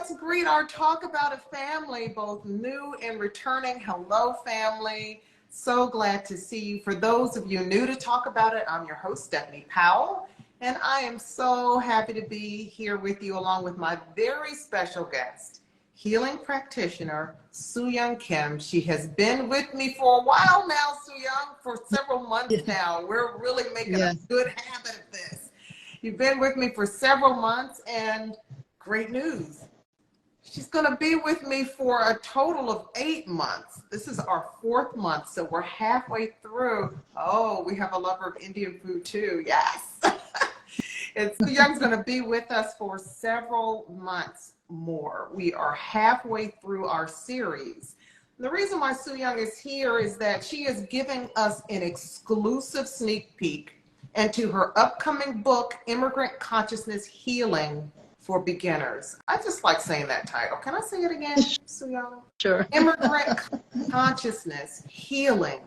let's greet our Talk About It family, both new and returning. Hello, family. So glad to see you. For those of you new to Talk About It, I'm your host, Stephanie Powell, and I am so happy to be here with you along with my very special guest, healing practitioner, Sooyong Kim. She has been with me for a while now, Sooyong, for several months now. We're really making a good habit of this. You've been with me for several months, and great news. She's going to be with me for a total of 8 months. This is our 4th month, so we're halfway through. Oh, we have a lover of Indian food too. Yes. And Sooyong's going to be with us for several months more. We are halfway through our series. The reason why Sooyong is here is that she is giving us an exclusive sneak peek into her upcoming book, Immigrant Consciousness Healing for Beginners. I just like saying that title. Can I say it again, Sooyong? Sure. Immigrant Consciousness Healing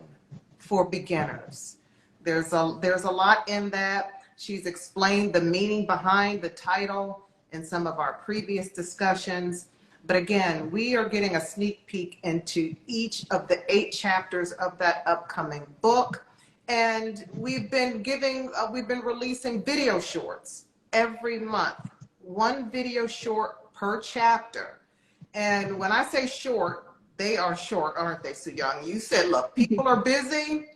for Beginners. There's a lot in that. She's explained the meaning behind the title in some of our previous discussions. But again, we are getting a sneak peek into each of the 8 chapters of that upcoming book. And we've been releasing video shorts every month, 1 video short per chapter. And when I say short, they are short, aren't they, Sooyong? You said, look, people are busy.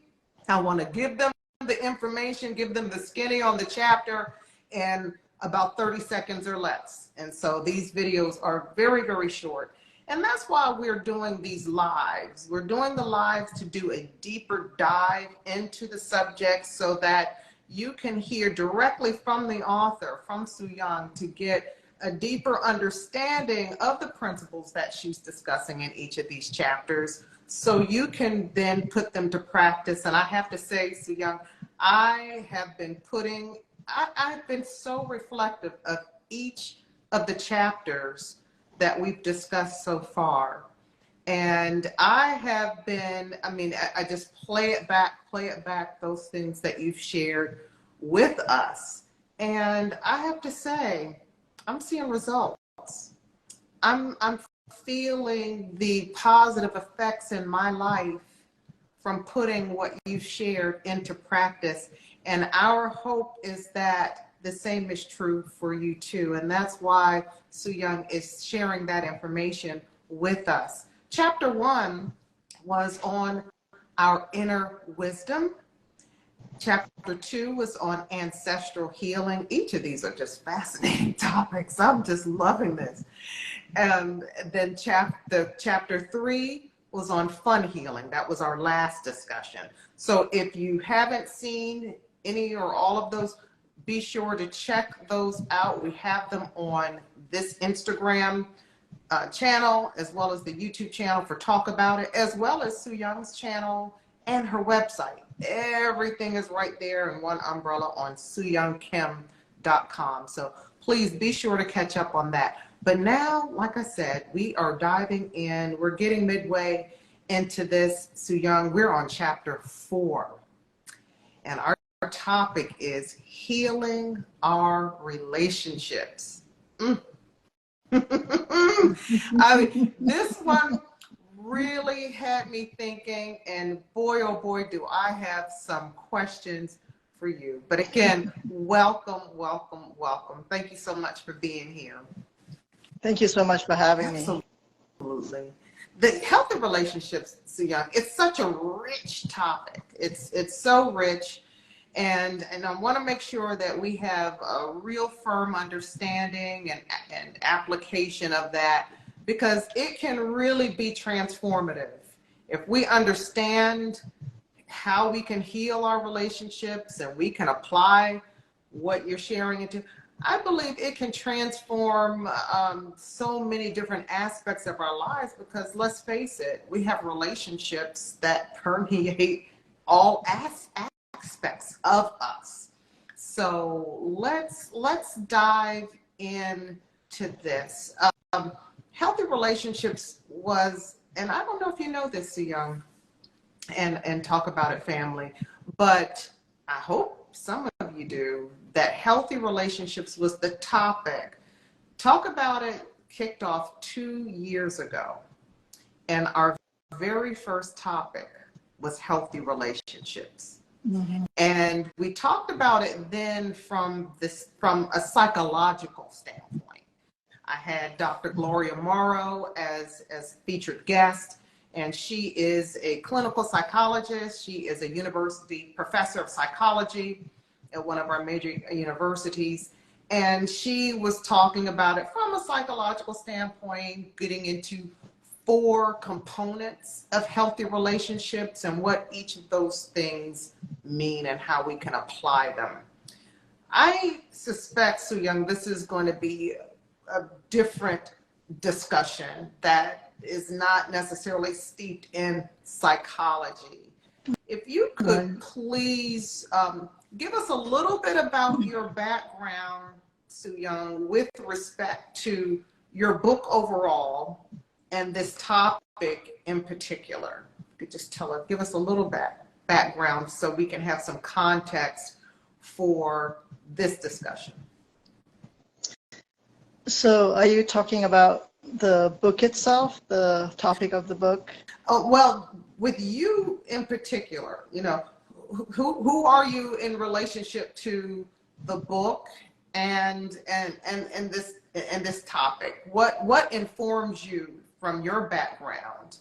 I want to give them the information, give them the skinny on the chapter in about 30 seconds or less. And so these videos are very, very short. And that's why we're doing these lives. We're doing the lives to do a deeper dive into the subject so that you can hear directly from the author, from Sooyong, to get a deeper understanding of the principles that she's discussing in each of these chapters, so you can then put them to practice. And I have to say, Sooyong, I've been so reflective of each of the chapters that we've discussed so far. And I just play it back, those things that you've shared with us. And I have to say, I'm seeing results. I'm feeling the positive effects in my life from putting what you've shared into practice. And our hope is that the same is true for you too. And that's why Sooyong is sharing that information with us. Chapter 1 was on our inner wisdom. Chapter 2 was on ancestral healing. Each of these are just fascinating topics. I'm just loving this. And then chapter 3 was on fun healing. That was our last discussion. So if you haven't seen any or all of those, be sure to check those out. We have them on this Instagram channel, as well as the YouTube channel for Talk About It, as well as Sooyong's channel and her website. Everything is right there in one umbrella on SooyongKim.com. So please be sure to catch up on that. But now, like I said, we are diving in. We're getting midway into this, Sooyong. We're on chapter 4. And our topic is healing our relationships. I mean, this one really had me thinking, and boy, oh boy, do I have some questions for you. But again, welcome. Thank you so much for being here. Thank you so much for having me. Absolutely. The healthy relationships, Sooyong, it's such a rich topic. It's so rich. And I want to make sure that we have a real firm understanding and application of that, because it can really be transformative. If we understand how we can heal our relationships and we can apply what you're sharing into, I believe it can transform so many different aspects of our lives, because let's face it, we have relationships that permeate all aspects of us. So let's dive into this. Healthy relationships was, and I don't know if you know this, Sooyong, and Talk About It family, but I hope some of you do, that healthy relationships was the topic. Talk About It kicked off 2 years ago, and our very first topic was healthy relationships. Mm-hmm. And we talked about it then from a psychological standpoint. I had Dr. Gloria Morrow as featured guest, and she is a clinical psychologist. She is a university professor of psychology at one of our major universities. And she was talking about it from a psychological standpoint, getting into 4 components of healthy relationships and what each of those things mean and how we can apply them. I suspect, Sooyong, this is going to be a different discussion that is not necessarily steeped in psychology. If you could please give us a little bit about your background, Sooyong, with respect to your book overall and this topic in particular. You could just give us a little background so we can have some context for this discussion. So are you talking about the book itself, the topic of the book? Oh, well, with you in particular, who are you in relationship to the book and this topic? What informs you from your background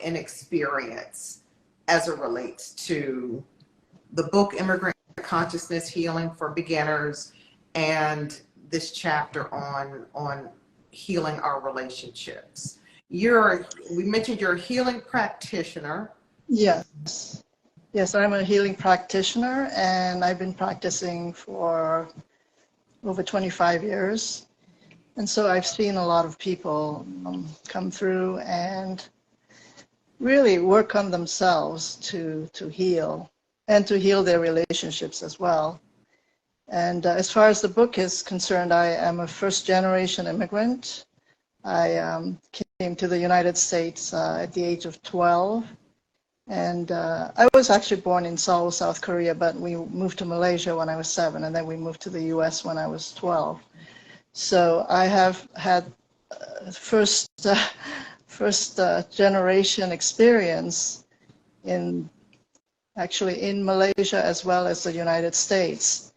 and experience as it relates to the book Immigrant Consciousness Healing for Beginners and this chapter on healing our relationships? We mentioned you're a healing practitioner. Yes. Yes, I'm a healing practitioner, and I've been practicing for over 25 years. And so I've seen a lot of people come through and really work on themselves to heal and to heal their relationships as well. And as far as the book is concerned, I am a first-generation immigrant. I came to the United States at the age of 12. And I was actually born in Seoul, South Korea, but we moved to Malaysia when I was 7, and then we moved to the US when I was 12. So I have had first generation experience in Malaysia as well as the United States,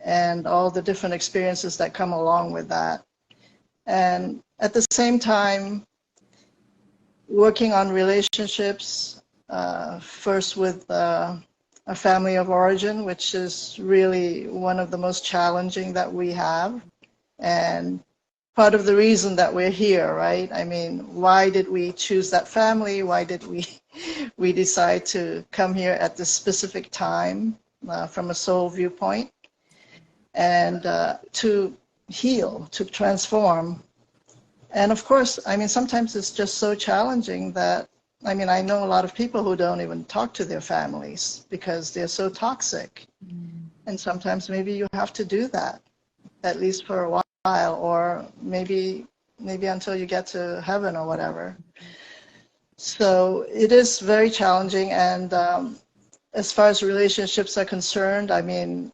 and all the different experiences that come along with that. And at the same time, working on relationships, first with a family of origin, which is really one of the most challenging that we have. And part of the reason that we're here, right? I mean, why did we choose that family? Why did we decide to come here at this specific time from a soul viewpoint? And to heal, to transform. And of course, I mean, sometimes it's just so challenging that, I mean, I know a lot of people who don't even talk to their families because they're so toxic. And sometimes maybe you have to do that, at least for a while, or maybe until you get to heaven or whatever. So it is very challenging. And as far as relationships are concerned, I mean,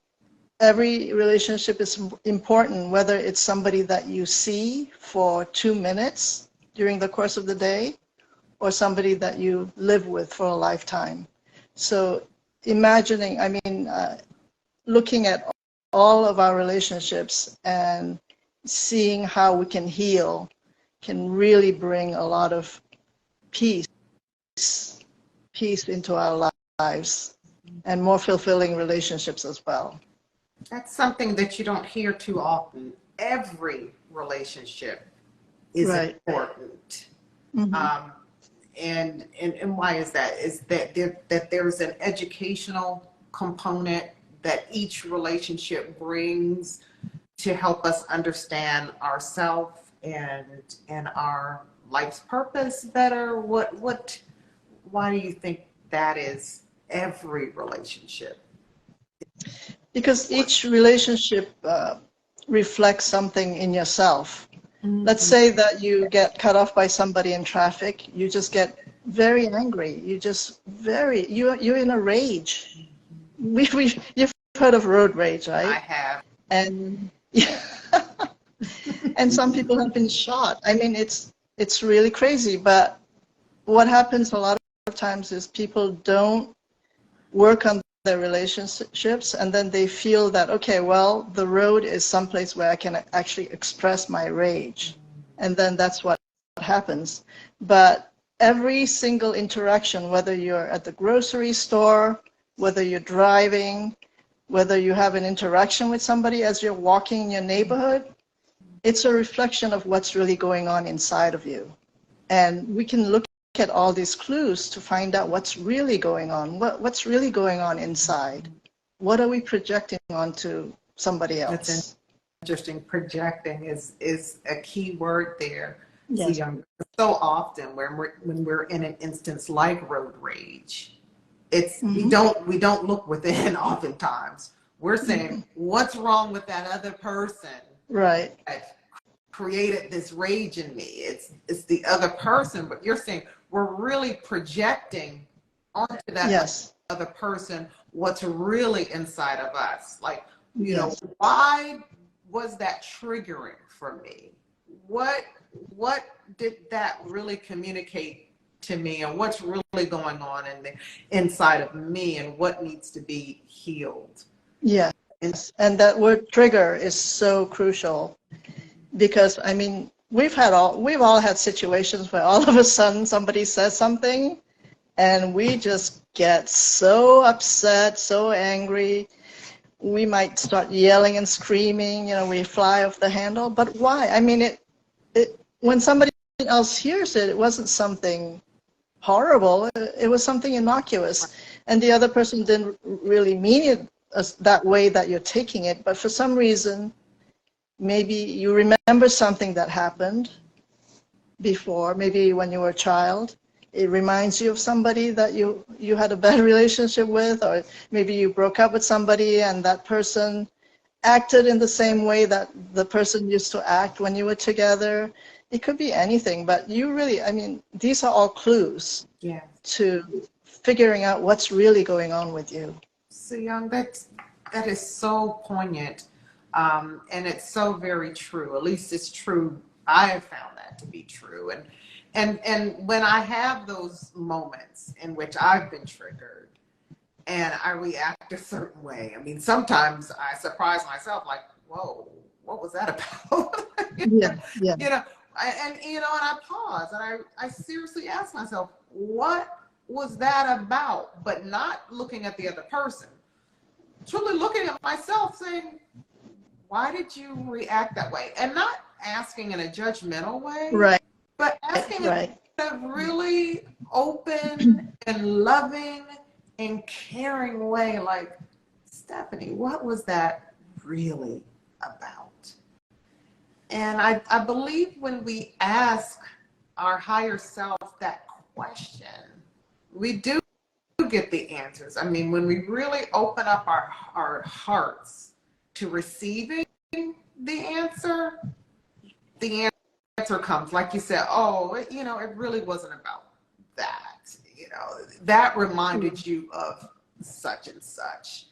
every relationship is important, whether it's somebody that you see for 2 minutes during the course of the day, or somebody that you live with for a lifetime. So imagining, I mean, looking at all of our relationships and seeing how we can heal can really bring a lot of peace into our lives and more fulfilling relationships as well. That's something that you don't hear too often. Every relationship is important. Mm-hmm. And why is that? Is that there's an educational component that each relationship brings to help us understand ourselves and our life's purpose better? Why do you think that is every relationship? Because each relationship reflects something in yourself. Mm-hmm. Let's say that you get cut off by somebody in traffic. You just get very angry. You're in a rage. You've heard of road rage, right? I have. And And some people have been shot. I mean, it's really crazy. But what happens a lot of times is people don't work on their relationships, and then they feel that, okay, well, the road is someplace where I can actually express my rage. And then that's what happens. But every single interaction, whether you're at the grocery store, whether you're driving, whether you have an interaction with somebody as you're walking in your neighborhood, it's a reflection of what's really going on inside of you. And we can look at all these clues to find out what's really going on, what's really going on inside. What are we projecting onto somebody else? That's interesting. Projecting is a key word there. Yes. So often when we're in an instance like road rage, it's we don't look within. Oftentimes we're saying, what's wrong with that other person? Right. That created this rage in me. It's the other person, but you're saying we're really projecting onto that other person what's really inside of us. Like, you know, why was that triggering for me? What did that really communicate to me, and what's really going on in the inside of me, and what needs to be healed? Yes, and that word trigger is so crucial, because I mean, we've all had situations where all of a sudden somebody says something and we just get so upset, so angry. We might start yelling and screaming, you know, we fly off the handle. But why? I mean, when somebody else hears it, it wasn't something horrible. It was something innocuous. And the other person didn't really mean it that way that you're taking it. But for some reason, maybe you remember something that happened before, maybe when you were a child. It reminds you of somebody that you had a bad relationship with, or maybe you broke up with somebody and that person acted in the same way that the person used to act when you were together. It could be anything, but you really, I mean, these are all clues to figuring out what's really going on with you. Sooyong, that is so poignant, and it's so very true. At least it's true. I have found that to be true. And when I have those moments in which I've been triggered and I react a certain way, I mean, sometimes I surprise myself, like, whoa, what was that about? You know, and I pause and I seriously ask myself, what was that about? But not looking at the other person, truly looking at myself, saying, why did you react that way? And not asking in a judgmental way, right? But asking in a really open and loving and caring way, like, Stephanie, what was that really about? And I believe when we ask our higher self that question, we do get the answers. I mean, when we really open up our hearts to receiving the answer comes, like you said, it really wasn't about that. That reminded you of such and such.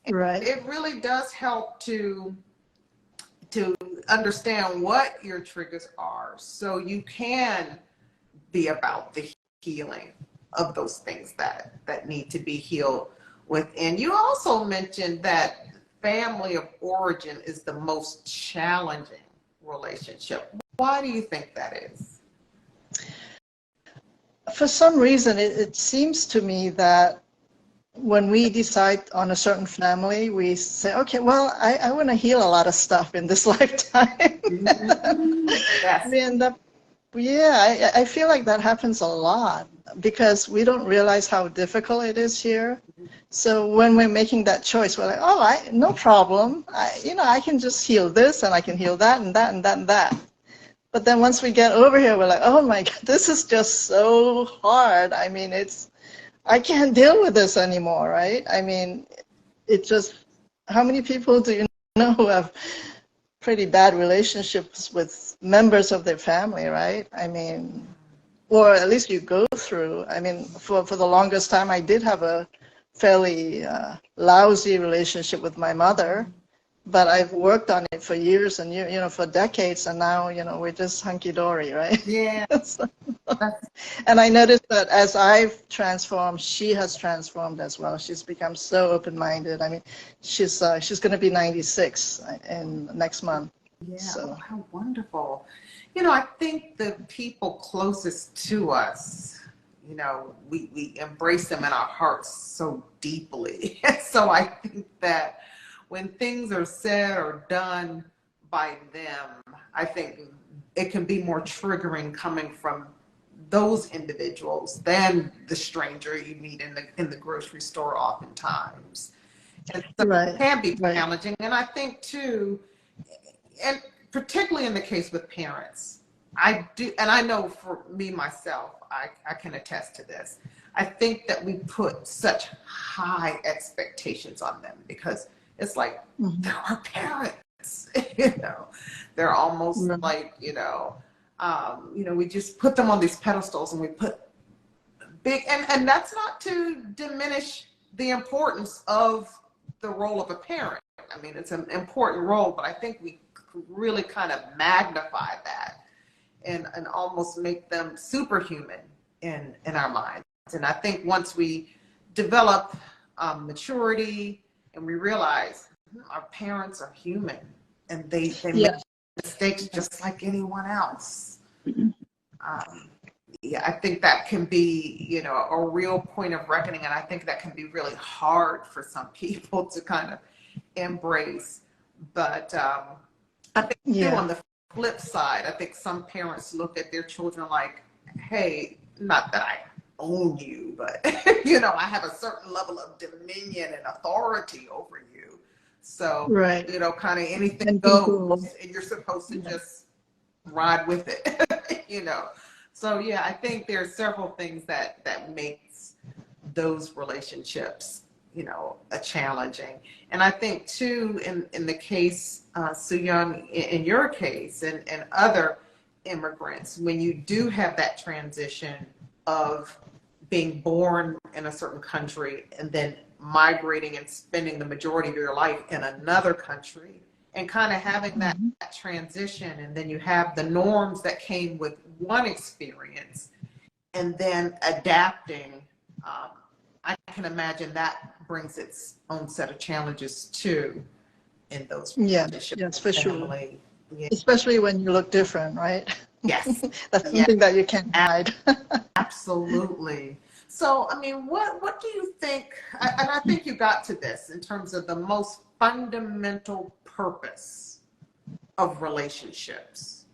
Right. It really does help to understand what your triggers are, so you can be about the healing of those things that need to be healed within. You also mentioned that family of origin is the most challenging relationship. Why do you think that is? For some reason, it seems to me that when we decide on a certain family, we say, okay, well, I want to heal a lot of stuff in this lifetime. We end up, I feel like that happens a lot because we don't realize how difficult it is here. So when we're making that choice, we're like, no problem. I can just heal this, and I can heal that and that and that and that. But then once we get over here, we're like, oh my God, this is just so hard. I mean, I can't deal with this anymore, right? I mean, how many people do you know who have pretty bad relationships with members of their family, right? I mean, or at least you go through. I mean, for the longest time, I did have a fairly lousy relationship with my mother. but I've worked on it for years and years, for decades, and now, we're just hunky-dory, right? Yeah. So, That's, and I noticed that as I've transformed, she has transformed as well. She's become so open-minded. I mean, she's going to be 96 in next month. yeah. Oh, So how wonderful. I think the people closest to us, we embrace them in our hearts so deeply. So I think that when things are said or done by them, I think it can be more triggering coming from those individuals than the stranger you meet in the grocery store oftentimes. And so it right, can be right, challenging. And I think too, and particularly in the case with parents, I do, and I know for me myself, I can attest to this. I think that we put such high expectations on them because it's like mm-hmm. they're our parents, they're almost Right. like, we just put them on these pedestals and we put big, and that's not to diminish the importance of the role of a parent. I mean, it's an important role, but I think we really kind of magnify that and almost make them superhuman in our minds. And I think once we develop maturity and we realize our parents are human and they make Yeah. mistakes just like anyone else. Yeah, I think that can be, a real point of reckoning. And I think that can be really hard for some people to kind of embrace. But I think too, Yeah. on the flip side, I think some parents look at their children like, hey, not that I own you, but, I have a certain level of dominion and authority over you. So, Right. kind of anything And goes, people. and you're supposed to Yeah. just ride with it, So yeah, I think there are several things that makes those relationships, a challenging. And I think too, in the case, Sooyong, in your case, and other immigrants, when you do have that transition of being born in a certain country and then migrating and spending the majority of your life in another country, and kind of having that transition, and then you have the norms that came with one experience and then adapting, I can imagine that brings its own set of challenges too in those Yeah. relationships Yes, for with sure. family. Yeah. Especially when you look different, right? Yes. That's Yeah, something that you can't hide. absolutely. So, I mean, what do you think, and I think you got to this in terms of the most fundamental purpose of relationships?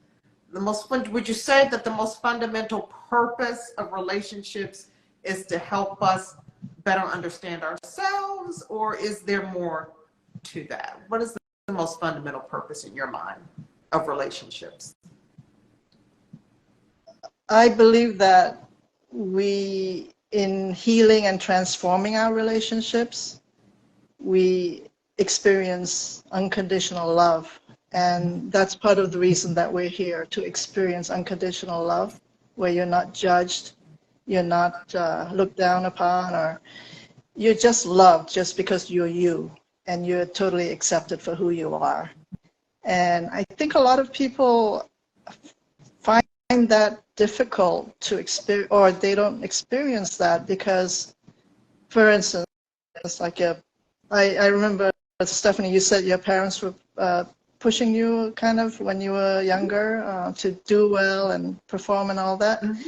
Would you say that the most fundamental purpose of relationships is to help us better understand ourselves, or is there more to that? What is the most fundamental purpose in your mind of relationships? I believe that in healing and transforming our relationships, we experience unconditional love. And that's part of the reason that we're here, to experience unconditional love, where you're not judged, you're not looked down upon, or you're just loved just because you're you, and you're totally accepted for who you are. And I think a lot of people find that difficult to experience, or they don't experience that because, for instance, I remember, Stephanie, you said your parents were pushing you kind of when you were younger to do well and perform and all that. Mm-hmm.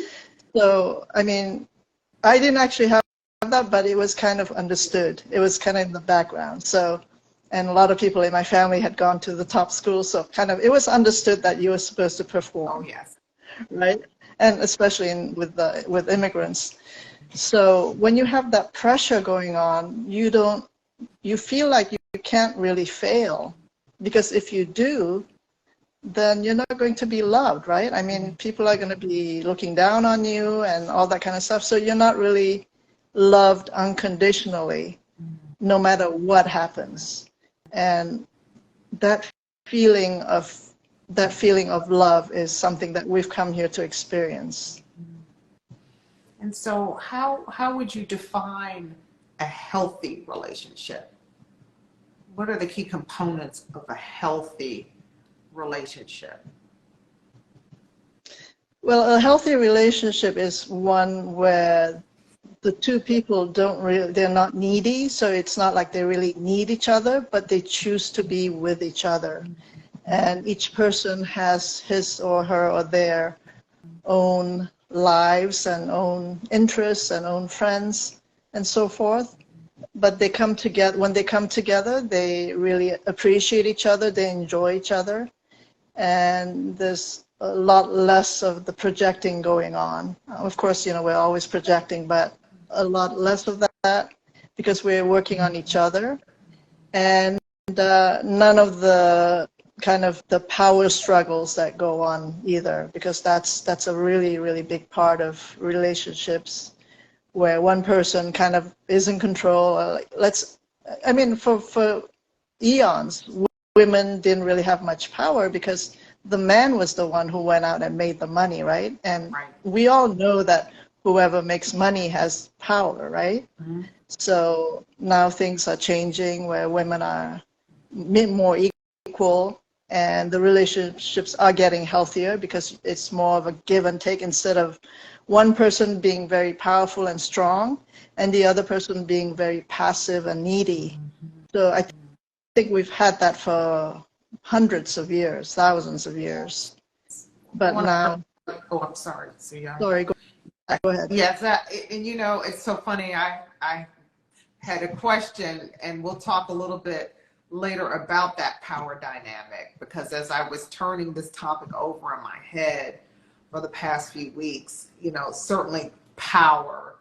So, I mean, I didn't actually have that, but it was kind of understood. It was kind of in the background. So, and a lot of people in my family had gone to the top school, so kind of it was understood that you were supposed to Oh, perform, yes. right? And especially with immigrants. So when you have that pressure going on, you feel like you can't really fail, because if you do, then you're not going to be loved, right? I mean, people are going to be looking down on you and all that kind of stuff. So you're not really loved unconditionally, no matter what happens. And that feeling of love is something that we've come here to experience. And so how would you define a healthy relationship? what are the key components of a healthy relationship? Well, a healthy relationship is one where the two people they're not needy, so it's not like they really need each other, but they choose to be with each other. And each person has his or her or their own lives and own interests and own friends and so forth. But they come together, when they come together, they really appreciate each other, they enjoy each other, and there's a lot less of the projecting going on. Of course, we're always projecting, but a lot less of that because we're working on each other, and none of the kind of the power struggles that go on either, because that's a really, really big part of relationships, where one person kind of is in control. For eons, women didn't really have much power because the man was the one who went out and made the money, right? And we all know that whoever makes money has power, right? Mm-hmm. So now things are changing where women are more equal, and the relationships are getting healthier because it's more of a give and take, instead of one person being very powerful and strong and the other person being very passive and needy. So I think we've had that for hundreds of years, thousands of years. But now... Oh, I'm sorry. Sorry, go ahead. Yes, and it's so funny. I had a question, and we'll talk a little bit later about that power dynamic, because as I was turning this topic over in my head for the past few weeks, certainly power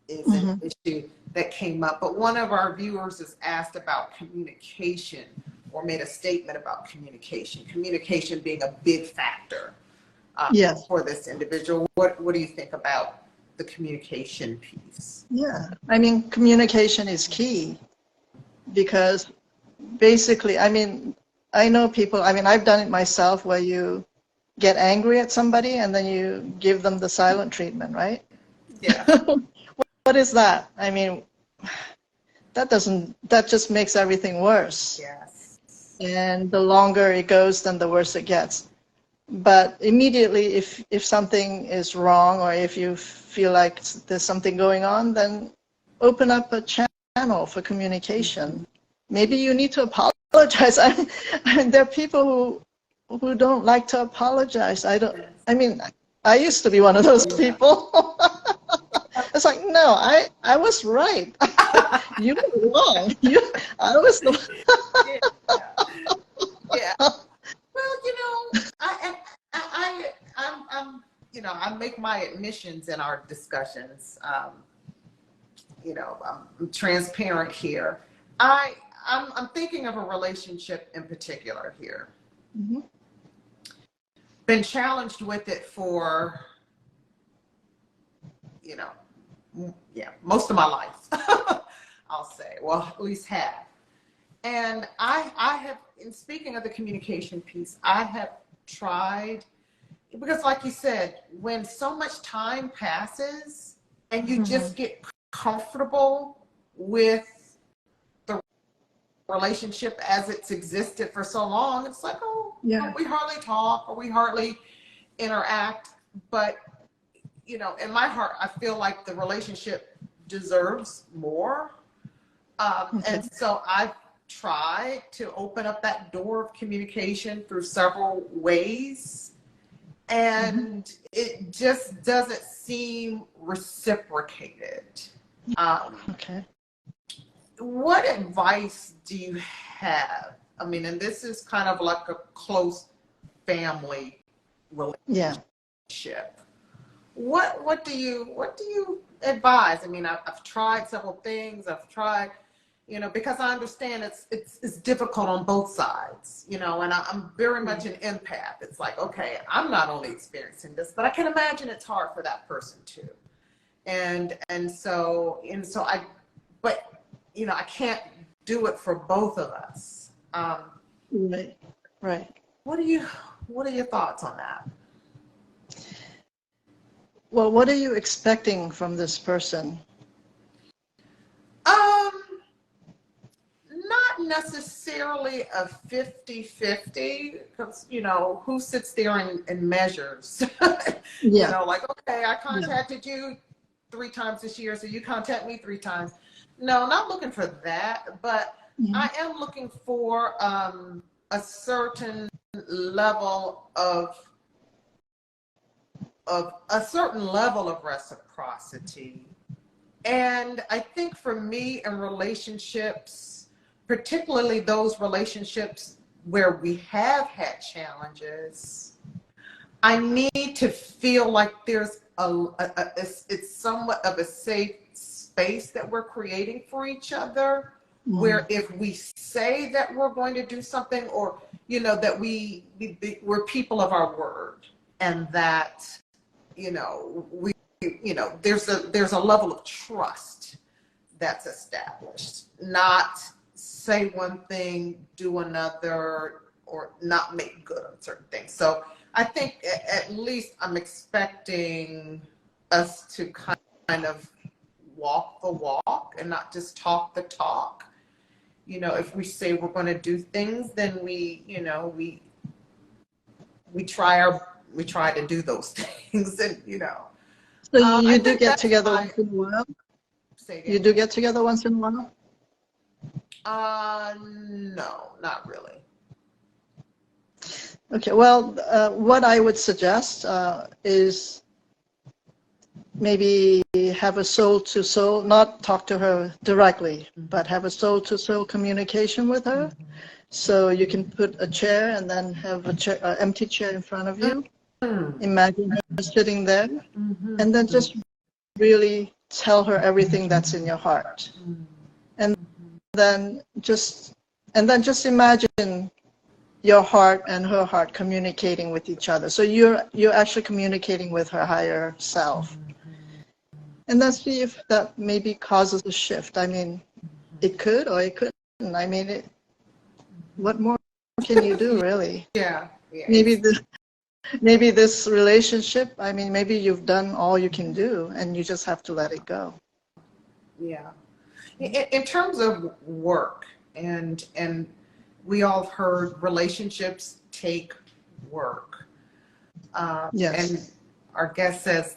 is an issue that came up. But one of our viewers has asked about communication, or made a statement about communication being a big factor Yes. for this individual. What do you think about the communication piece? Yeah, communication is key, because basically, I know people, I've done it myself, where you get angry at somebody and then you give them the silent treatment, right? Yeah. What is that? That just makes everything worse. Yes. And the longer it goes, then the worse it gets. But immediately, if something is wrong, or if you feel like there's something going on, then open up a channel for communication. Maybe you need to apologize. There are people who don't like to apologize. I used to be one of those people. It's like, no, I was right. You were wrong. I was the Yeah. Well, I make my admissions in our discussions. I'm transparent here. I'm thinking of a relationship in particular here. Mm-hmm. Been challenged with it for, most of my life. I'll say, well, at least half. And I have, in speaking of the communication piece, I have tried, because like you said, when so much time passes and you just get comfortable with the relationship as it's existed for so long, it's like, we hardly talk, or we hardly interact. But, in my heart, I feel like the relationship deserves more. And so I've tried to open up that door of communication through several ways, and it just doesn't seem reciprocated. What advice do you have? And this is kind of like a close family relationship. What do you advise? I've tried several things. I've tried, because I understand it's difficult on both sides, and I'm very much an empath. It's like, okay, I'm not only experiencing this, but I can imagine it's hard for that person too. I can't do it for both of us. Right. What are your thoughts on that? Well, what are you expecting from this person? Not necessarily a 50-50, because, you know, who sits there and measures? You Yeah. know, like, okay, I Yeah. contacted you 3 times this year, so you contact me 3 times. No, not looking for that, but I am looking for a certain level of reciprocity. And I think for me in relationships, particularly those relationships where we have had challenges, I need to feel like there's it's somewhat of a safe space that we're creating for each other, where if we say that we're going to do something, or, you know, that we're people of our word, and that, you know, there's a level of trust that's established. Not say one thing, do another, or not make good on certain things. So I think at least I'm expecting us to kind of walk the walk and not just talk the talk. You know, if we say we're going to do things, then we try to do those things, and, you know. So I you do think get that's together my once in a while? say You again. do get together once in a while? No, not really. Okay, well, what I would suggest is maybe have a soul-to-soul, not talk to her directly, but have a soul-to-soul communication with her. So you can put a chair and then have an empty chair in front of you. Imagine her sitting there, and then just really tell her everything that's in your heart. And then just imagine your heart and her heart communicating with each other. So you're actually communicating with her higher self. And then see if that maybe causes a shift. I mean, it could or it couldn't. I mean, what more can you do, really? Yeah. Maybe this relationship, I mean, maybe you've done all you can do and you just have to let it go. Yeah. In terms of work, and we all have heard relationships take work. Yes. And our guest says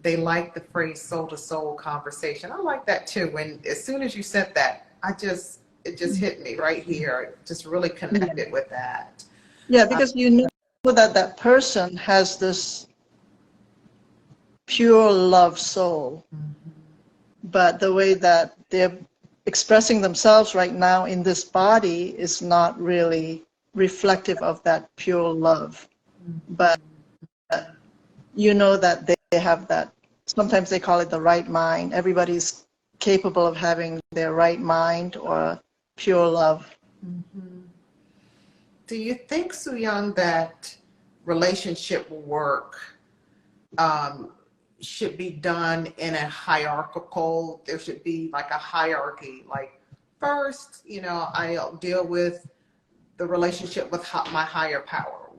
they like the phrase soul to soul conversation. I like that too. When as soon as you said that, it just hit me right here. I just really connected with that. Yeah, because you know that person has this pure love soul, but the way that they're expressing themselves right now in this body is not really reflective of that pure love. But you know that they have that, sometimes they call it the right mind. Everybody's capable of having their right mind or pure love. Do you think, Sooyong, that relationship work should be done in a hierarchical? There should be like a hierarchy. Like, first, you know, I'll deal with the relationship with my higher power.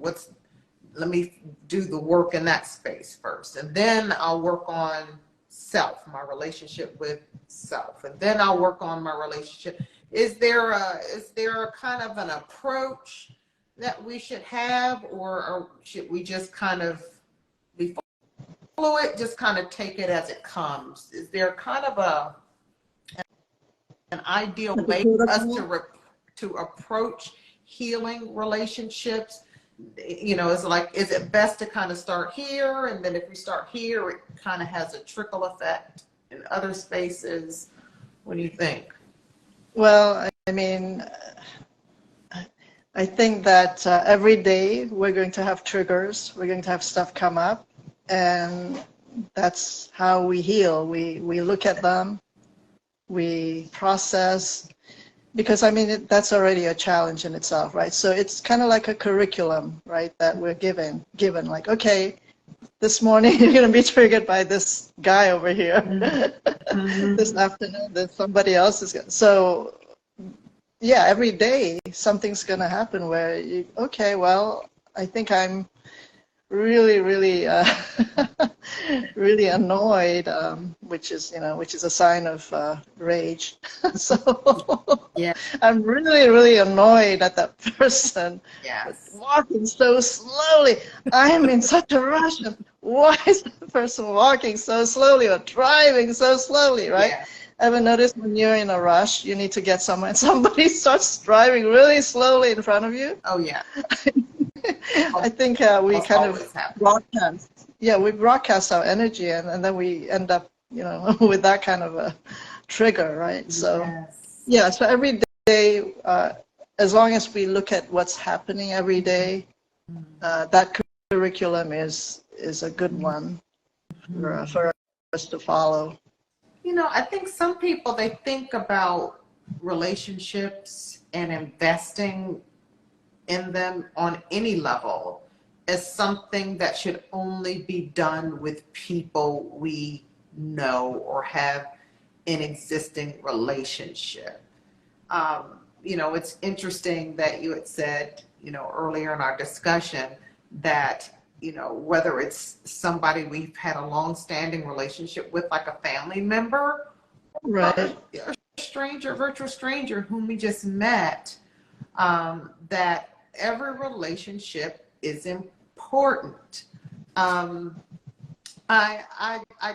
Let me do the work in that space first, and then I'll work on self, my relationship with self, and then I'll work on my relationship. Is there a kind of an approach that we should have, or should we just kind of be fluid, just kind of take it as it comes? Is there kind of an ideal way for us to approach healing relationships? You know, it's like, is it best to kind of start here, and then if we start here, it kind of has a trickle effect in other spaces? What do you think? Well, I mean, I think that every day we're going to have triggers, we're going to have stuff come up, and that's how we heal. We look at them, we process, because I mean, that's already a challenge in itself, right? So it's kind of like a curriculum, right, that we're given like, okay, this morning you're going to be triggered by this guy over here. This afternoon there's somebody else is going. So yeah, every day something's going to happen where okay, well, I think I'm really really annoyed, which is a sign of rage. So Yeah. I'm really annoyed at that person Yes. walking so slowly. I am in such a rush. And why is the person walking so slowly or driving so slowly, right? Yeah. Ever notice when you're in a rush, you need to get somewhere, and somebody starts driving really slowly in front of you? Oh, yeah. I think we Almost kind of always happen. broadcast. Yeah, we broadcast our energy, and then we end up, with that kind of a trigger, right? So, Yes. yeah, so every day, as long as we look at what's happening every day, that curriculum is a good one for us to follow. I think some people, they think about relationships and investing in them on any level as something that should only be done with people we know or have an existing relationship. It's interesting that you had said, earlier in our discussion that, whether it's somebody we've had a long-standing relationship with, like a family member, or Right. a stranger, virtual stranger whom we just met, that every relationship is important. I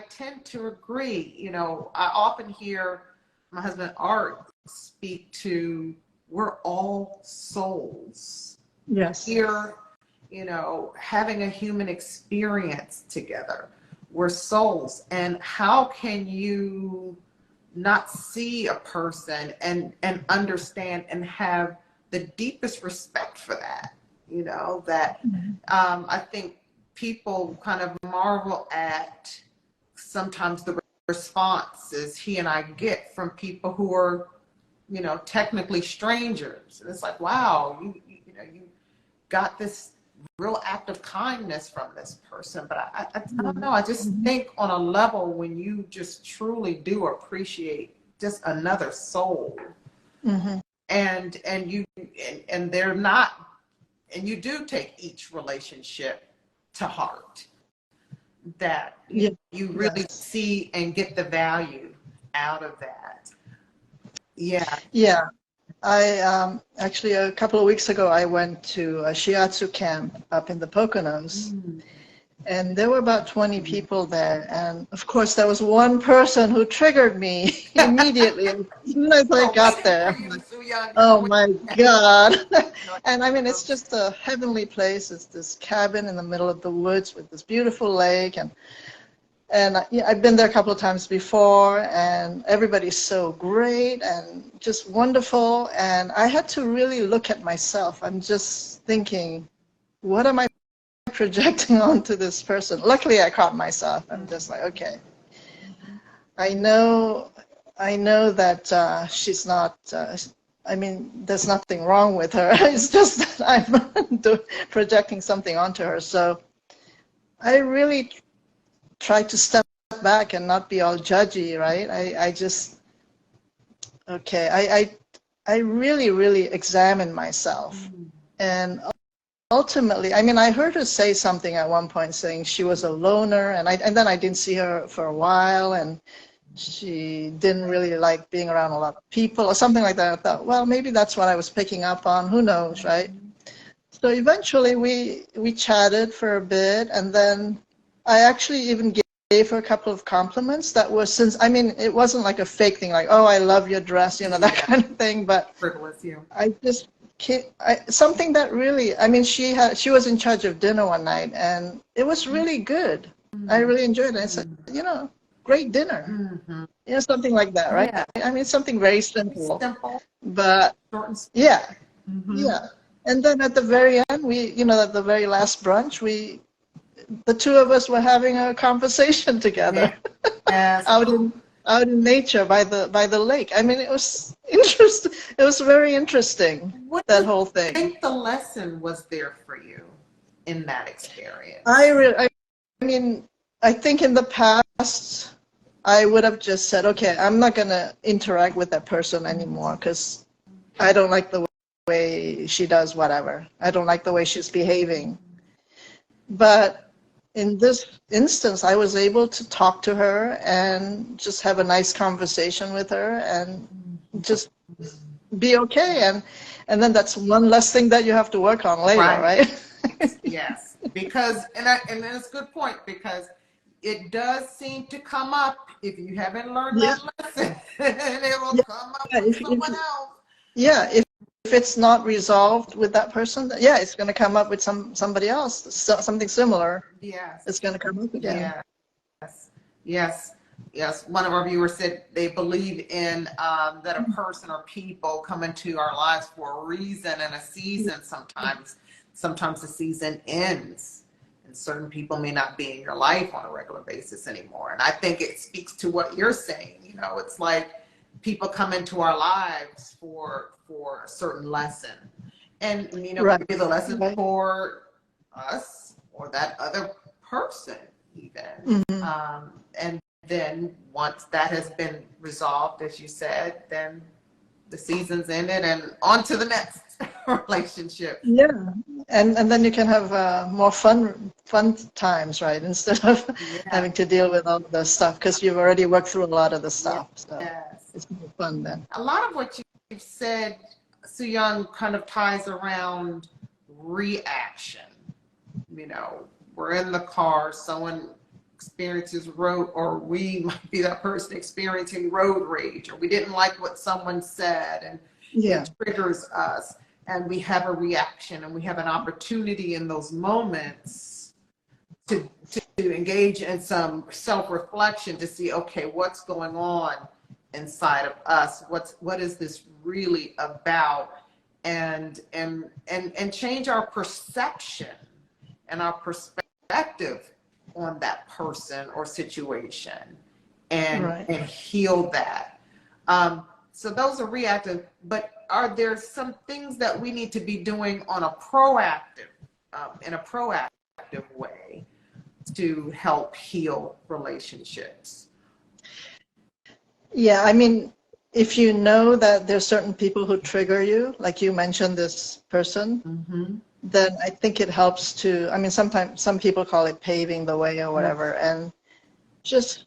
tend to agree. I often hear my husband Art speak to, we're all souls Yes. here, having a human experience together. We're souls. And how can you not see a person and understand and have the deepest respect for that? I think people kind of marvel at sometimes the responses he and I get from people who are, technically strangers. And it's like, wow, you got this real act of kindness from this person. But I don't know. I just think on a level when you just truly do appreciate just another soul, and they're not, and you do take each relationship to heart, that you really see and get the value out of that. Yeah. Yeah. I actually, a couple of weeks ago, I went to a shiatsu camp up in the Poconos, and there were about 20 people there. And of course, there was one person who triggered me immediately as soon as I got there. Oh my God. And I mean, it's just a heavenly place. It's this cabin in the middle of the woods with this beautiful lake. And I've been there a couple of times before, and everybody's so great and just wonderful. And I had to really look at myself. I'm just thinking, what am I projecting onto this person? Luckily, I caught myself. I'm just like, okay, I know that she's not, I mean, there's nothing wrong with her. It's just that I'm projecting something onto her. So I really try to step back and not be all judgy, right? I just, okay, I really examine myself. And ultimately, I mean, I heard her say something at one point saying she was a loner, and then I didn't see her for a while, and she didn't really like being around a lot of people or something like that. I thought, well, maybe that's what I was picking up on. Who knows, right? So eventually we chatted for a bit, and then I actually even gave her a couple of compliments that were, since, I mean, it wasn't like a fake thing, like, oh, I love your dress, that kind of thing, but I just, something that really, I mean, she was in charge of dinner one night, and it was really good. I really enjoyed it. I said, great dinner. Something like that, right? Yeah. I mean, something very simple. Simple. But, yeah. Yeah. And then at the very end, at the very last brunch, the two of us were having a conversation together. Yes. out in nature by the lake. I mean, it was interesting. It was very interesting, that whole thing. What do you think the lesson was there for you in that experience? I mean, I think in the past, I would have just said, okay, I'm not going to interact with that person anymore because I don't like the way she does whatever. I don't like the way she's behaving. But in this instance, I was able to talk to her and just have a nice conversation with her and just be okay. And then that's one less thing that you have to work on later, Right. right? Yes. Because, and that's a good point, because it does seem to come up if you haven't learned Yeah. that lesson, and it will Yeah. come up Yeah. with someone else. Yeah, if it's not resolved with that person, yeah, it's going to come up with somebody else, something similar. Yes. It's going to come up again. Yes. Yes. Yes. One of our viewers said they believe in that a person or people come into our lives for a reason and a season. Sometimes the season ends, and certain people may not be in your life on a regular basis anymore. And I think it speaks to what you're saying. You know, it's like people come into our lives for a certain lesson, and you know, Right. maybe the lesson Right. for us or that other person even. Mm-hmm. And then once that has been resolved, as you said, then the season's ended and on to the next relationship. Yeah, and then you can have more fun times, right? Instead of Yeah. having to deal with all the stuff, because you've already worked through a lot of the stuff. So Yes. it's more fun then. A lot of what you've said, Sooyong, kind of ties around reaction. You know, we're in the car, someone experiences road, or we might be that person experiencing road rage, or we didn't like what someone said, and Yeah. it triggers us, and we have a reaction, and we have an opportunity in those moments to engage in some self-reflection to see, okay, what's going on inside of us? What is this really about? And change our perception and our perspective on that person or situation, and Right. and heal that. So those are reactive, but are there some things that we need to be doing on a proactive, in a proactive way to help heal relationships? Yeah, I mean, if you know that there's certain people who trigger you, like you mentioned this person, Mm-hmm. then I think it helps to, I mean, sometimes some people call it paving the way or whatever, and just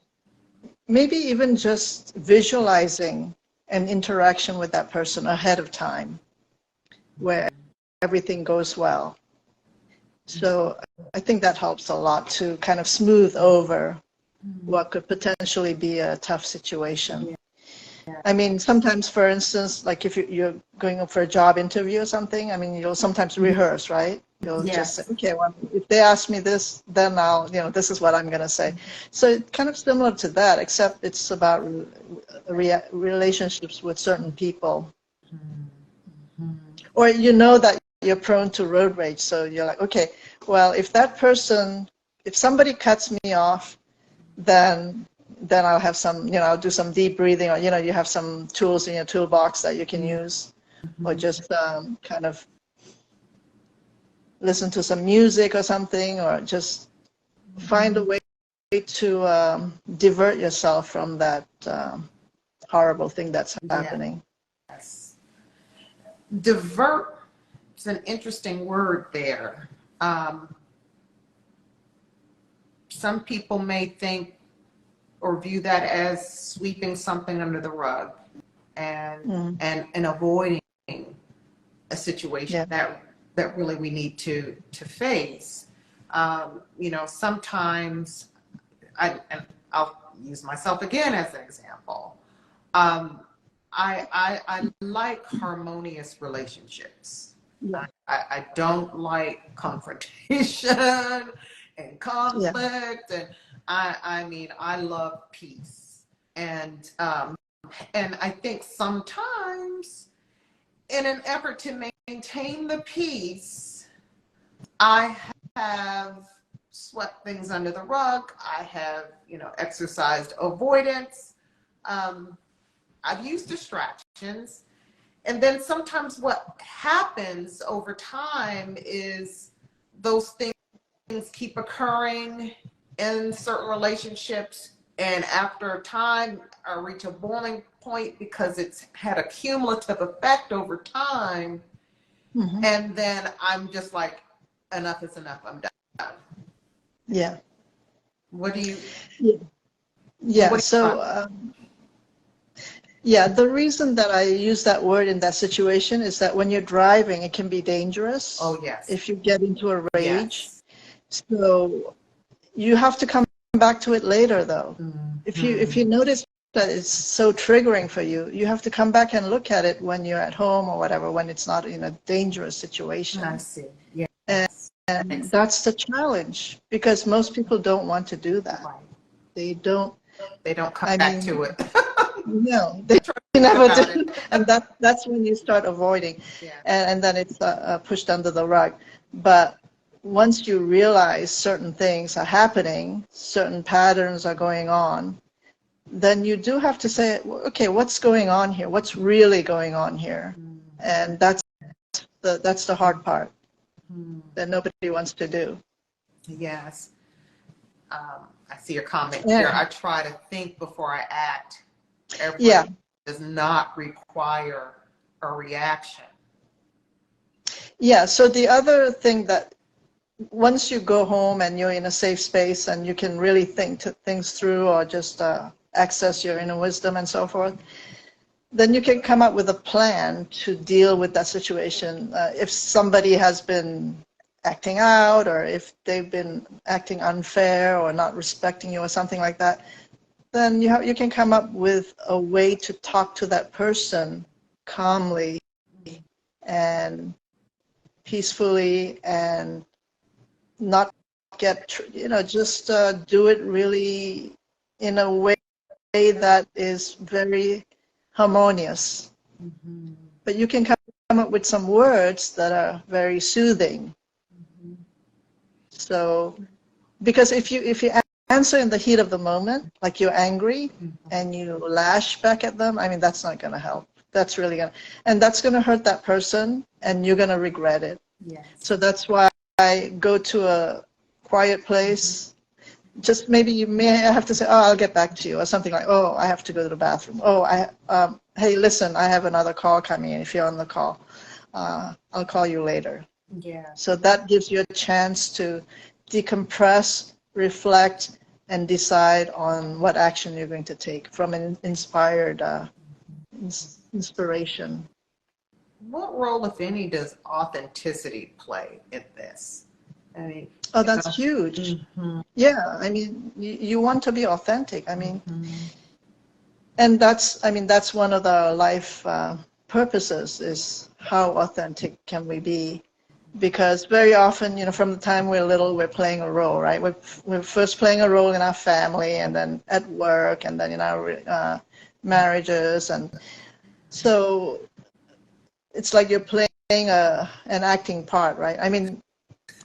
maybe even just visualizing an interaction with that person ahead of time where everything goes well. So I think that helps a lot to kind of smooth over what could potentially be a tough situation. I mean, sometimes, for instance, like if you're going up for a job interview or something, I mean, you'll sometimes rehearse, right? You'll just say, Yes. okay, well, if they ask me this, then I'll, this is what I'm going to say. So it's kind of similar to that, except it's about relationships with certain people. Or you know that you're prone to road rage, so you're like, okay, well, if somebody cuts me off, then I'll have some, I'll do some deep breathing, or, you have some tools in your toolbox that you can use, or just kind of listen to some music or something, or just find a way to divert yourself from that horrible thing that's happening. Yes. Divert is an interesting word there. Some people may think or view that as sweeping something under the rug and avoiding a situation that really we need to face. Sometimes and I'll use myself again as an example. I like harmonious relationships. Yeah. I don't like confrontation and conflict, and I mean, I love peace, and I think sometimes in an effort to maintain the peace, I have swept things under the rug. I have, exercised avoidance. I've used distractions. And then sometimes what happens over time is those things keep occurring in certain relationships. And after a time, I reach a boiling point because it's had a cumulative effect over time. And then I'm just like, enough is enough. I'm done. Yeah. What do you, Yeah. Yeah. what do you find? So, yeah, the reason that I use that word in that situation is that when you're driving, it can be dangerous Oh, yes. if you get into a rage. Yes. So you have to come back to it later, though. If you Mm-hmm. notice that it's so triggering for you, you have to come back and look at it when you're at home or whatever, when it's not in a dangerous I situation. see. Yes. And that's the challenge because most people don't want to do that. Right. They don't, They don't come I back to mean, it. no, they Think never about it. do. And that's when you start avoiding. Yeah. And then it's pushed under the rug. But once you realize certain things are happening, certain patterns are going on, then you do have to say, okay, what's going on here? What's really going on here? And that's the hard part Mm-hmm. that nobody wants to do. Yes. I see your comment here. Yeah. I try to think before I act. Yeah. Every does not require a reaction. Yeah. So the other thing that once you go home and you're in a safe space and you can really think things through or just access your inner wisdom and so forth, then you can come up with a plan to deal with that situation. If somebody has been acting out or if they've been acting unfair or not respecting you or something like that, then you can come up with a way to talk to that person calmly and peacefully and not get, just do it really in a way that is very harmonious. Mm-hmm. But you can come up with some words that are very soothing. Mm-hmm. So, because if you answer in the heat of the moment, like you're angry and you lash back at them, I mean, that's not going to help. That's really going to, and that's going to hurt that person and you're going to regret it. Yes. So that's why I go to a quiet place. Just maybe you may have to say, oh, I'll get back to you, or something like, oh, I have to go to the bathroom. Oh, hey, listen, I have another call coming in. If you're on the call, I'll call you later. Yeah. So that gives you a chance to decompress, reflect, and decide on what action you're going to take from an inspired inspiration. What role, if any, does authenticity play in this? I mean, Oh, that's huge. mm-hmm. Yeah, I mean, you want to be authentic. I mean, Mm-hmm. and that's one of the life purposes is how authentic can we be? Because very often, from the time we're little, we're playing a role, right? We're first playing a role in our family, and then at work, and then in our marriages, and so it's like you're playing an acting part, right? I mean,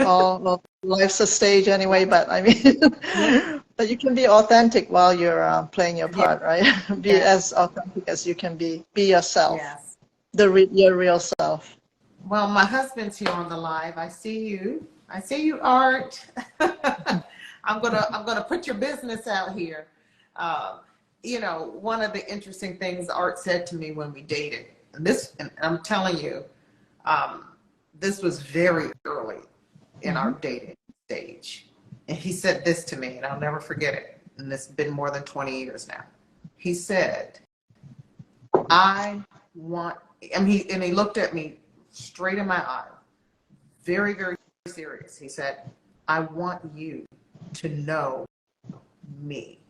well, life's a stage anyway, but I mean, but you can be authentic while you're playing your Yeah. part, right? Be as authentic as you can be. Be yourself, Yes. your real self. Well, my husband's here on the live. I see you. I see you, Art. I'm gonna put your business out here. One of the interesting things Art said to me when we dated, and I'm telling you, this was very early in our dating stage. And he said this to me, and I'll never forget it. And it's been more than 20 years now. He said, I want, and he looked at me straight in my eye, very, very serious. He said, I want you to know me.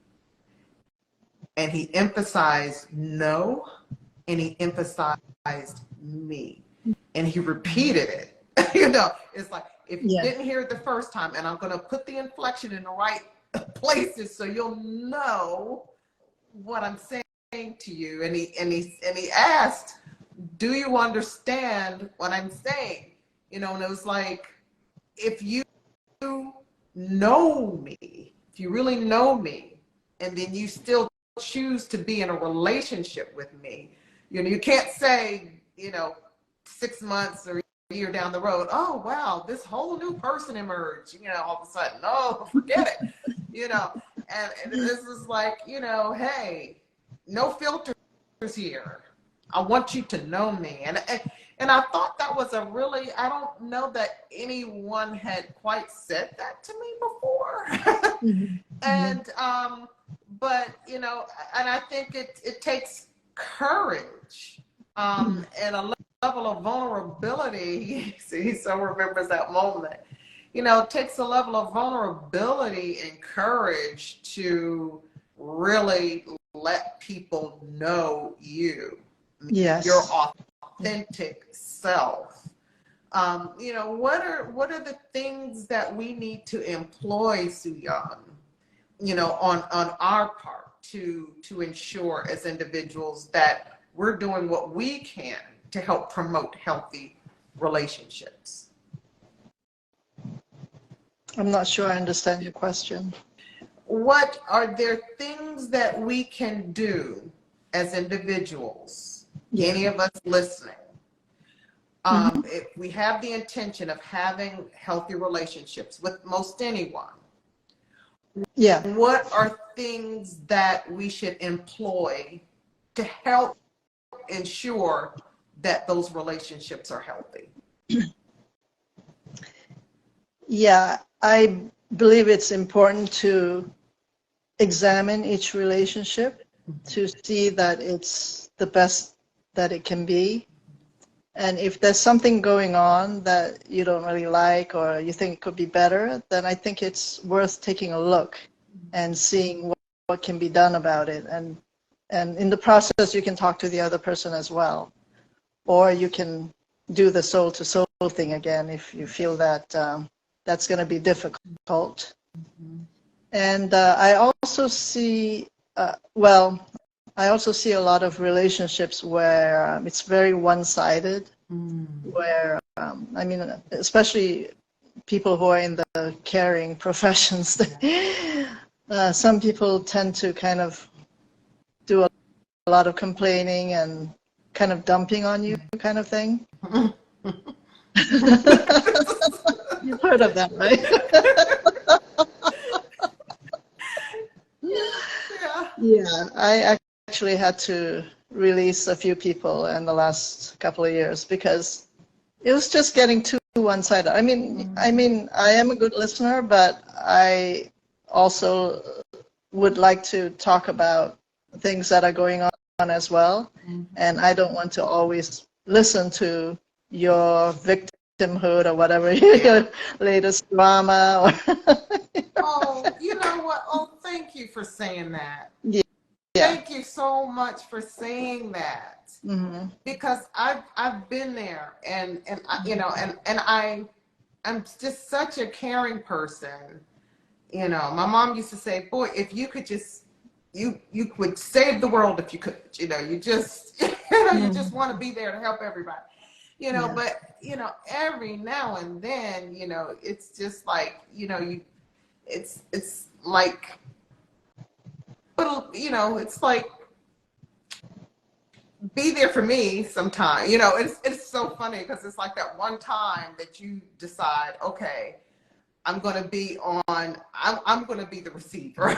And he emphasized no, and he emphasized me. And he repeated it. It's like, if you didn't hear it the first time, and I'm going to put the inflection in the right places so you'll know what I'm saying to you. And he asked, do you understand what I'm saying? And it was like, if you know me, if you really know me, and then you still choose to be in a relationship with me, you can't say, 6 months or a year down the road, oh, wow, this whole new person emerged, all of a sudden, oh, forget it, and this is like, hey, no filters here. I want you to know me. And I thought that was I don't know that anyone had quite said that to me before. Mhm. And but you know, and I think it takes courage and a level of vulnerability. See, so remembers that moment. You know, it takes a level of vulnerability and courage to really let people know you, your Yes. authentic self. You know, what are the things that we need to employ, Sooyong, you know, on our part to ensure as individuals that we're doing what we can to help promote healthy relationships? I'm not sure I understand your question. What are there things that we can do as individuals, Yeah. any of us listening, Mhm. if we have the intention of having healthy relationships with most anyone, Yeah. what are things that we should employ to help ensure that those relationships are healthy? Yeah. I believe it's important to examine each relationship to see that it's the best that it can be. And if there's something going on that you don't really like or you think it could be better, then I think it's worth taking a look and seeing what can be done about it. And in the process, you can talk to the other person as well. Or you can do the soul to soul thing again if you feel that that's going to be difficult. And I also see, I also see a lot of relationships where it's very one-sided, where, I mean, especially people who are in the caring professions, some people tend to kind of do a lot of complaining and kind of dumping on you kind of thing. You've heard of that, right? Yeah. Yeah, I actually had to release a few people in the last couple of years because it was just getting too one-sided. I am a good listener, but I also would like to talk about things that are going on as well. And I don't want to always listen to your victimhood or whatever, your latest drama. Oh, you know what? Oh, thank you for saying that. Yeah. Thank you so much for saying that. Mm-hmm. Because I've been there, and you know, and I'm just such a caring person. You know, my mom used to say, "Boy, if you could just you would save the world if you could." You know, you just you know, you just want to be there to help everybody. You know, Yeah. but you know, every now and then, you know, it's just like, you know, it's like, but you know, it's like, be there for me sometime. You know, it's so funny because it's like that one time that you decide, okay, I'm gonna be on, I'm gonna be the receiver.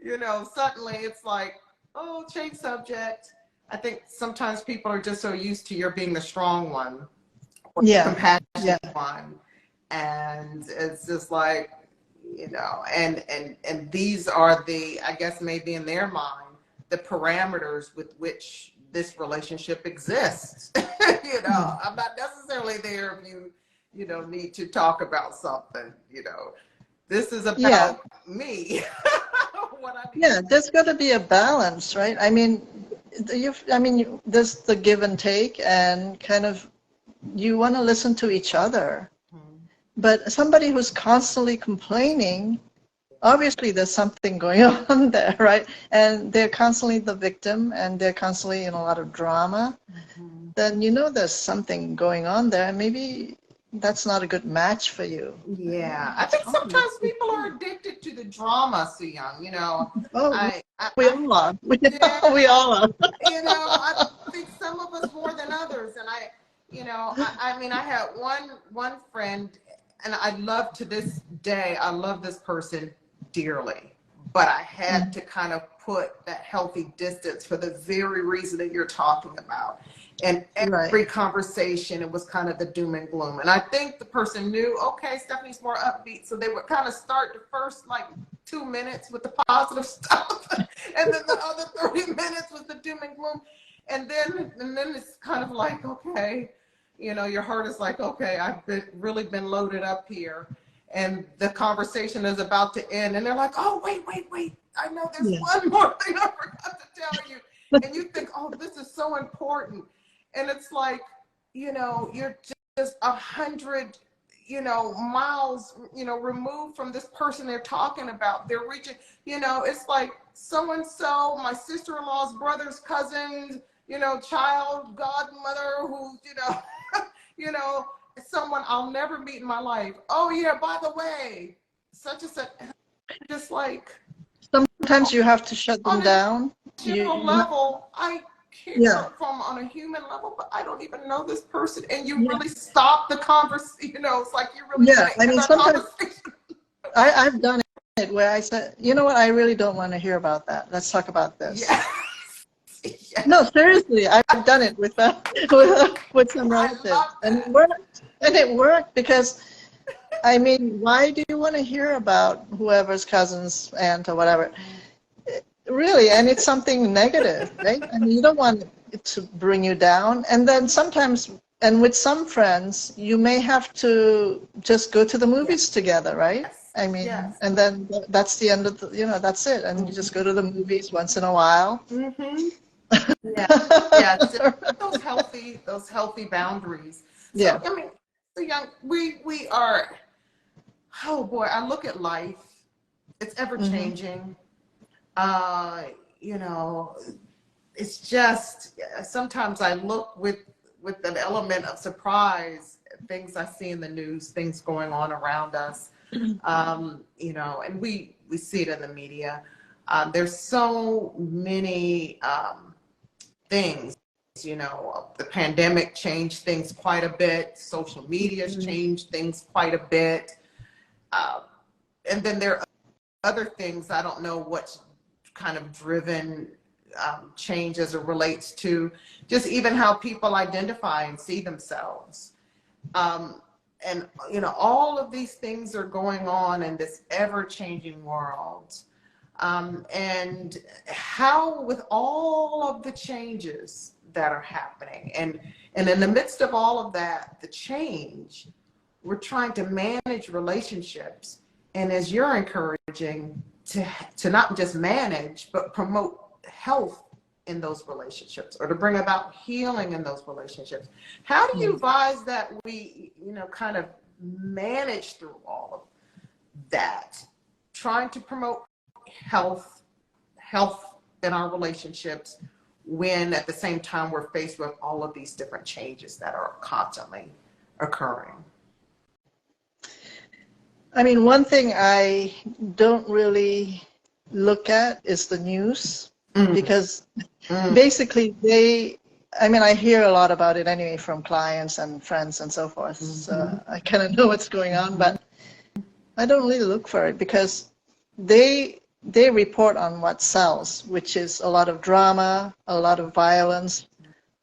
You know, suddenly it's like, oh, change subject. I think sometimes people are just so used to your being the strong one or the Yeah. compassionate Yeah. one. And it's just like, you know, and these are the, I guess maybe in their mind, the parameters with which this relationship exists. You know, I'm not necessarily there if you know, need to talk about something, you know. This is Yeah. about me. What I need. Yeah, there's got to be a balance, right? I mean, there's the give and take, and kind of you want to listen to each other. But somebody who's constantly complaining, obviously there's something going on there, right? And they're constantly the victim, and they're constantly in a lot of drama. Then you know there's something going on there, and maybe that's not a good match for you. Yeah, I It's think hard. sometimes people are addicted to the drama, Sooyong. You know, Oh, we I all are. yeah, We all are. you know, I think some of us more than others. And you know, I mean, I had one friend, and I love to this day, I love this person dearly, but I had to kind of put that healthy distance for the very reason that you're talking about. And every conversation, it was kind of the doom and gloom. And I think the person knew, okay, Stephanie's more upbeat. So they would kind of start the first like 2 minutes with the positive stuff. And then the other 30 minutes was the doom and gloom. And then it's kind of like, okay, you know, your heart is like, okay, I've really been loaded up here. And the conversation is about to end. And they're like, oh, wait. I know there's one more thing I forgot to tell you. And you think, oh, this is so important. And it's like, you know, you're just 100, you know, miles, you know, removed from this person they're talking about. They're reaching, you know, it's like so-and-so, my sister-in-law's brother's cousin, you know, child, godmother, who, you know, you know, someone I'll never meet in my life. Oh yeah, by the way, such and such, just like. Sometimes you have to shut them down. General level, I care from on a human level, but I don't even know this person, and you really stop the conversation. You know, it's like you really I mean, sometimes I've done it where I said, you know what, I really don't want to hear about that. Let's talk about this. Yes. No, seriously, I've done it with some relatives, and it worked because, I mean, why do you want to hear about whoever's cousin's aunt or whatever? Really, and it's something negative, right? I mean, you don't want it to bring you down. And then sometimes, and with some friends, you may have to just go to the movies together, right? I mean, and then that's the end of the, you know, that's it. And you just go to the movies once in a while. Those healthy boundaries. So, I mean, we are, oh boy, I look at life, it's ever changing. You know, it's just, sometimes I look with an element of surprise at things I see in the news, things going on around us. You know, and we see it in the media. There's so many things, you know, the pandemic changed things quite a bit. Social media's changed things quite a bit. And then there are other things, I don't know what's kind of driven change as it relates to just even how people identify and see themselves. And, you know, all of these things are going on in this ever-changing world. And how, with all of the changes that are happening, and in the midst of all of that, the change, we're trying to manage relationships. And as you're encouraging, to not just manage, but promote health in those relationships, or to bring about healing in those relationships. How do you advise that we, you know, kind of manage through all of that, trying to promote health in our relationships, when at the same time we're faced with all of these different changes that are constantly occurring? I mean, one thing I don't really look at is the news, because basically I hear a lot about it anyway from clients and friends and so forth. So I kind of know what's going on, but I don't really look for it, because they report on what sells, which is a lot of drama, a lot of violence,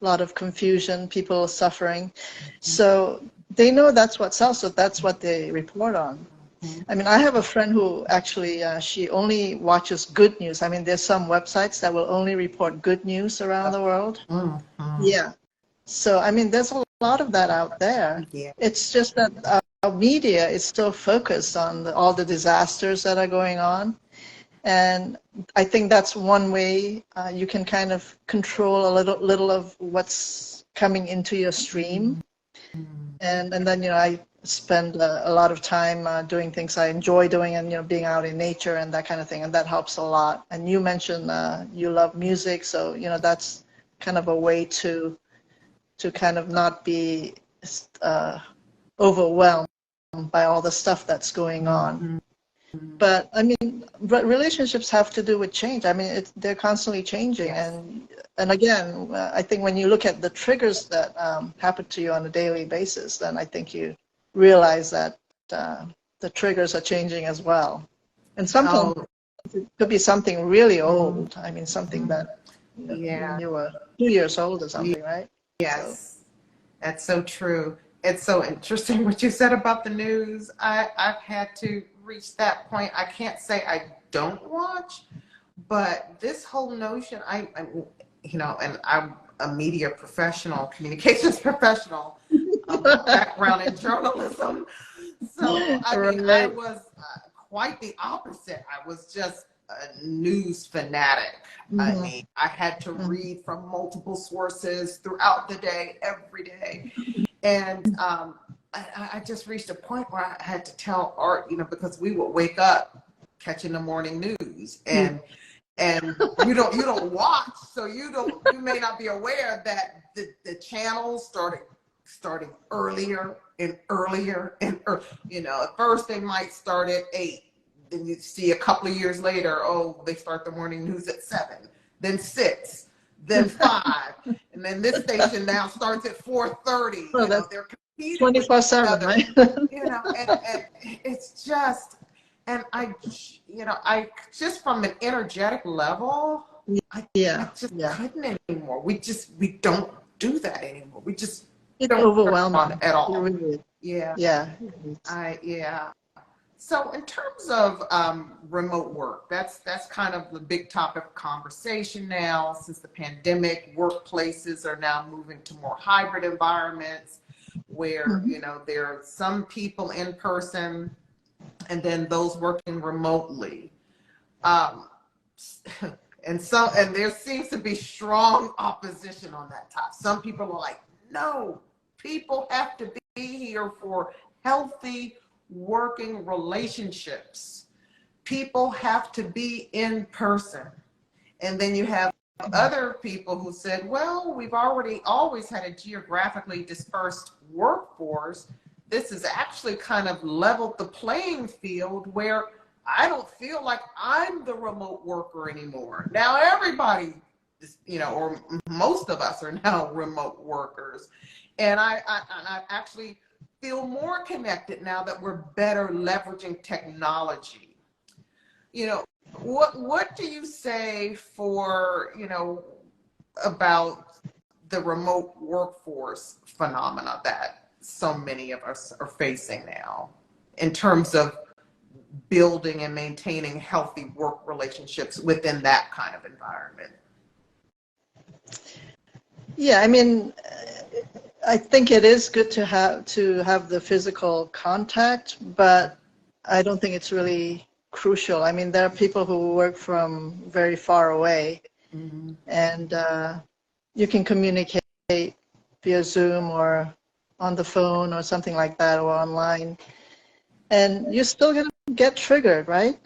a lot of confusion, people suffering. So they know that's what sells, so that's what they report on. I mean, I have a friend who actually, she only watches good news. I mean, there's some websites that will only report good news around the world. Yeah. So, I mean, there's a lot of that out there. It's just that our media is still focused on all the disasters that are going on. And I think that's one way you can kind of control a little of what's coming into your stream. And then, you know, I spend a lot of time doing things I enjoy doing, and, you know, being out in nature and that kind of thing, and that helps a lot. And you mentioned you love music, so, you know, that's kind of a way to kind of not be overwhelmed by all the stuff that's going on. But I mean, relationships have to do with change. I mean, they're constantly changing, and again, I think when you look at the triggers that happen to you on a daily basis, then I think you realize that the triggers are changing as well. And sometimes it could be something really old. I mean, something that Yeah. when you were 2 years old or something, right? So, Yes. That's so true. It's so interesting what you said about the news. I've had to reach that point. I can't say I don't watch, but this whole notion, and I'm a media professional, communications professional, background in journalism. So, I mean, I right. was quite the opposite. I was just a news fanatic. I Mm-hmm. mean, I had to read from multiple sources throughout the day, every day. And I just reached a point where I had to tell Art, because we would wake up catching the morning news, and you don't watch, so you may not be aware that the channels starting earlier and earlier and at first they might start at 8, then you see a couple of years later, oh, they start the morning news at 7, then 6, then 5, and then this station now starts at 4:30. Well, that's They're competing with each 24/7, other, right? and it's just, and I just from an energetic level, I Yeah, just yeah. couldn't anymore. We don't do that anymore. We just It's don't turn on overwhelming. at It all. really is. Yeah, Yeah. yeah. So in terms of remote work, that's kind of the big topic of conversation now. Since the pandemic, workplaces are now moving to more hybrid environments where, there are some people in person and then those working remotely. Um, and there seems to be strong opposition on that top. Some people are like, no, people have to be here for healthy working relationships. People have to be in person. And then you have other people who said, well, we've already always had a geographically dispersed workforce. This has actually kind of leveled the playing field where I don't feel like I'm the remote worker anymore. Now everybody, or most of us are now remote workers. And I actually feel more connected now that we're better leveraging technology. What do you say for, about the remote workforce phenomena that so many of us are facing now in terms of building and maintaining healthy work relationships within that kind of environment? Yeah, I mean, I think it is good to have the physical contact, but I don't think it's really crucial. I mean, there are people who work from very far away, and you can communicate via Zoom or on the phone or something like that, or online, and you're still going to get triggered, right?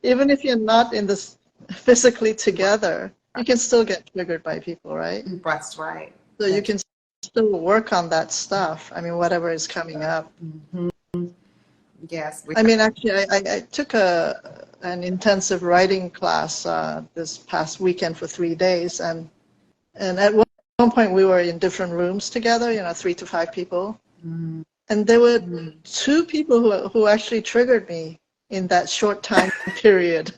Even if you're not in this physically together, you can still get triggered by people, right? That's right. So you can still work on that stuff. I mean, whatever is coming up. Yes. I mean, actually, I took an intensive writing class this past weekend for 3 days, and at one point we were in different rooms together, 3 to 5 people, and there were 2 people who actually triggered me in that short time period.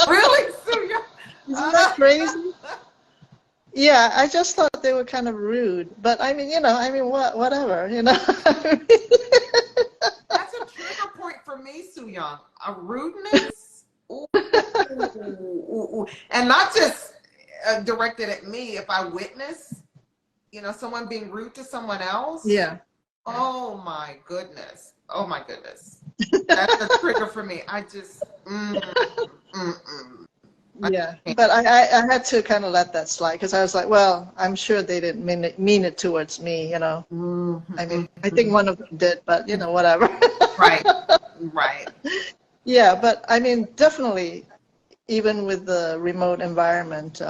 Really, Sooyong? Isn't that crazy? Yeah, I just thought they were kind of rude, but I mean, whatever. That's a trigger point for me, Sooyong. A rudeness, ooh, and not just directed at me. If I witness, someone being rude to someone else. Yeah. Oh my goodness. Oh my goodness. That's a trigger for me. I just. Yeah, but I had to kind of let that slide because I was like, well, I'm sure they didn't mean it towards me. I mean, I think one of them did, but whatever. Right. Yeah, but I mean, definitely, even with the remote environment,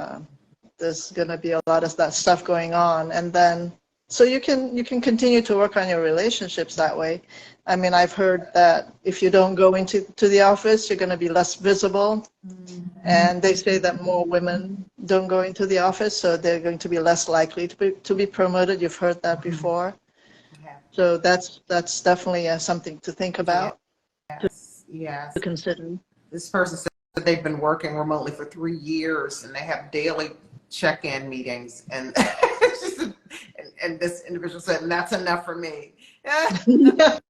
there's going to be a lot of that stuff going on, and then so you can continue to work on your relationships that way. I mean, I've heard that if you don't go into the office, you're going to be less visible. And they say that more women don't go into the office, so they're going to be less likely to be promoted. You've heard that before. So that's definitely something to think about. Yes, yes. to consider. This person said they've been working remotely for 3 years and they have daily check-in meetings. And, it's just, and this individual said, and that's enough for me. Yeah, Right.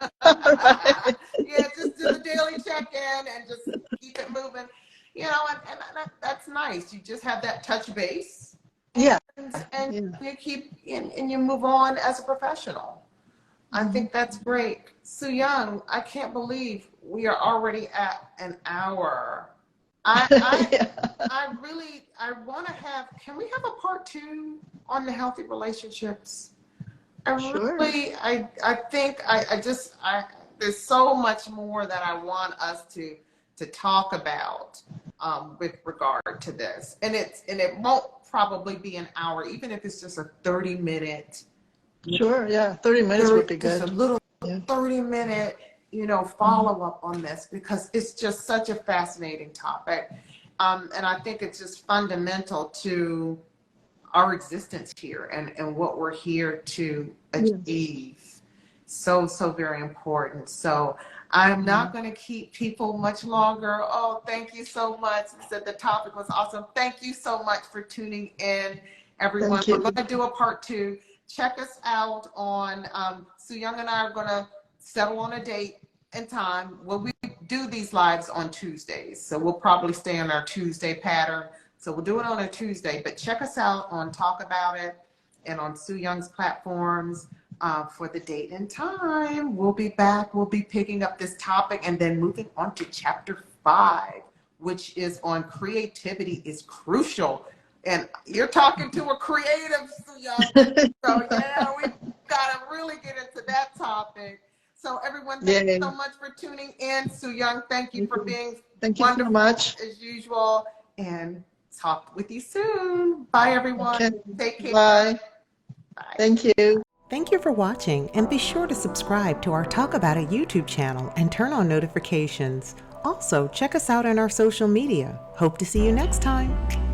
just do the daily check-in and just keep it moving. You know, and that's nice. You just have that touch base. Yeah. And Yeah. you keep, and you move on as a professional. I think that's great. Sooyong, I can't believe we are already at an hour. Yeah. I want to have, can we have a part 2 on the healthy relationships? Sure. I think there's so much more that I want us to talk about with regard to this. And it won't probably be an hour, even if it's just a 30-minute. Sure, yeah. 30 minutes would be good. Just a little Yeah. 30-minute, follow up on this, because it's just such a fascinating topic. And I think it's just fundamental to our existence here and what we're here to achieve. So very important. So I'm not going to keep people much longer. Oh, thank you so much. You said the topic was awesome. Thank you so much for tuning in, everyone. We're going to do a part 2. Check us out on Sooyong and I are going to settle on a date and time. Well, we do these lives on Tuesdays, so we'll probably stay on our Tuesday pattern. So we'll do it on a Tuesday, but check us out on Talk About It and on Sooyong's platforms for the date and time. We'll be back. We'll be picking up this topic and then moving on to chapter 5, which is on creativity is crucial. And you're talking to a creative, Sooyong. So yeah, we've got to really get into that topic. So everyone, thank you so much for tuning in. Sooyong, thank you for being wonderful so much as usual. And talk with you soon. Bye, everyone. Okay. Take care. Bye. Bye. Thank you. Thank you for watching, and be sure to subscribe to our Talk About It YouTube channel and turn on notifications. Also, check us out on our social media. Hope to see you next time.